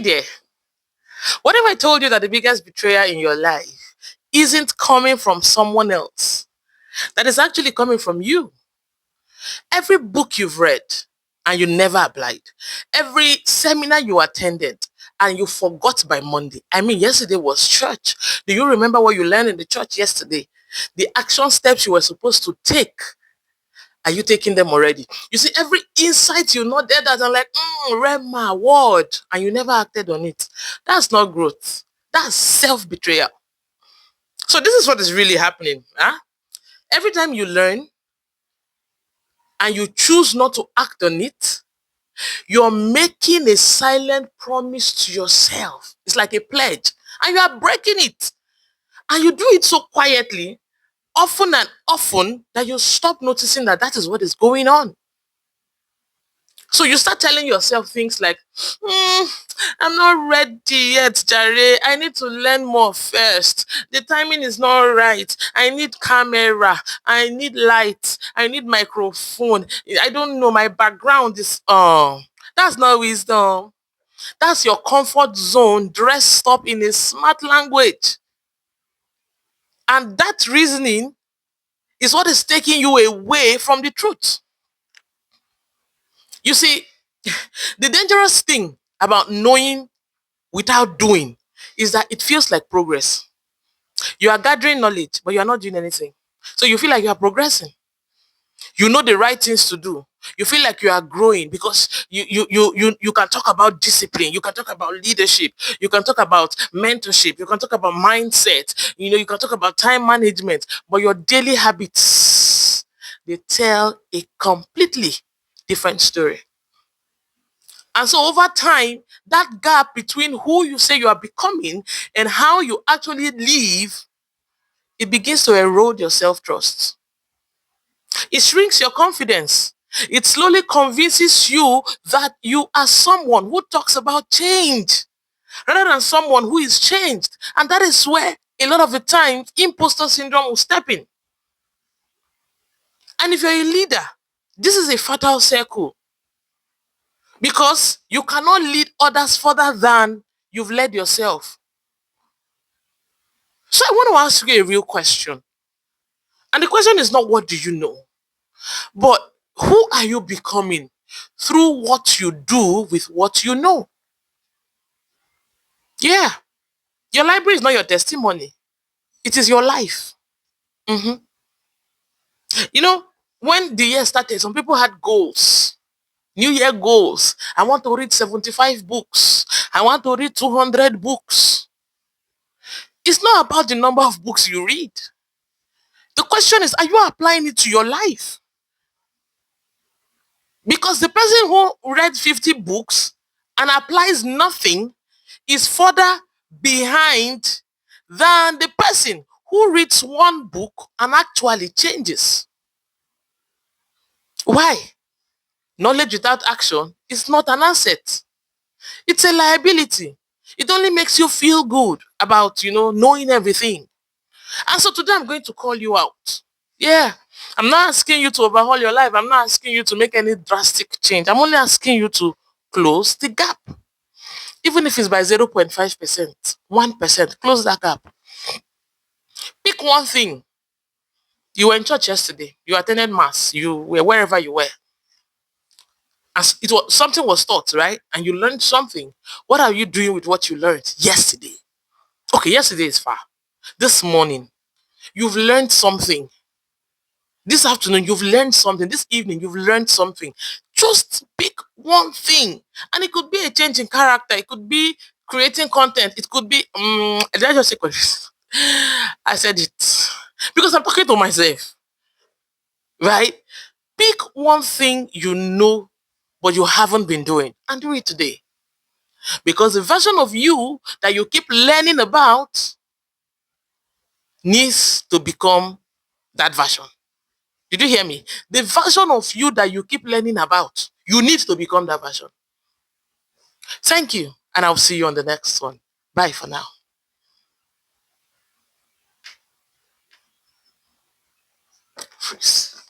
there. What if I told you that the biggest betrayer in your life isn't coming from someone else? That is actually coming from you. Every book you've read and you never applied, every seminar you attended and you forgot by Monday. I mean, yesterday was church. Do you remember what you learned in the church yesterday? The action steps you were supposed to take. Are you taking them already? You see, every insight you know there that I'm like, Rema, word, and you never acted on it. That's not growth. That's self-betrayal. So this is what is really happening. Huh? Every time you learn and you choose not to act on it, you're making a silent promise to yourself. It's like a pledge. And you are breaking it. And you do it so quietly, often and often, that you stop noticing that that is what is going on. So you start telling yourself things like, I'm not ready yet, Jare. I need to learn more first. The timing is not right. I need camera. I need light. I need microphone. I don't know. My background is, that's not wisdom. That's your comfort zone dressed up in a smart language. And that reasoning is what is taking you away from the truth. You see, the dangerous thing about knowing without doing is that it feels like progress. You are gathering knowledge, but you are not doing anything. So you feel like you are progressing. You know the right things to do. You feel like you are growing because you can talk about discipline, you can talk about leadership, you can talk about mentorship, you can talk about mindset, you can talk about time management, but your daily habits, they tell a completely different story. And so over time, that gap between who you say you are becoming and how you actually live, it begins to erode your self-trust. It shrinks your confidence. It slowly convinces you that you are someone who talks about change rather than someone who is changed. And that is where a lot of the time imposter syndrome will step in. And if you're a leader, this is a fatal circle because you cannot lead others further than you've led yourself. So I want to ask you a real question. And the question is not what do you know, but who are you becoming through what you do with what you know? Yeah, your library is not your testimony. It is your life. Mhm. You know, when the year started, some people had goals. New Year goals. I want to read 75 books. I want to read 200 books. It's not about the number of books you read. The question is, are you applying it to your life? Because the person who read 50 books and applies nothing is further behind than the person who reads one book and actually changes. Why? Knowledge without action is not an asset. It's a liability. It only makes you feel good about, knowing everything. And so today I'm going to call you out. Yeah. I'm not asking you to overhaul your life. I'm not asking you to make any drastic change. I'm only asking you to close the gap. Even if it's by 0.5%, 1%, close that gap. Pick one thing. You were in church yesterday. You attended mass. You were wherever you were. As it was something was taught, right? And you learned something. What are you doing with what you learned yesterday? Okay, yesterday is far. This morning, you've learned something. This afternoon, you've learned something. This evening, you've learned something. Just pick one thing. And it could be a change in character. It could be creating content. It could be, did I just say questions? I said it. Because I'm talking to myself. Right? Pick one thing you know, but you haven't been doing. And do it today. Because the version of you that you keep learning about needs to become that version. Did you hear me? The version of you that you keep learning about, you need to become that version. Thank you, and I'll see you on the next one. Bye for now. Freeze.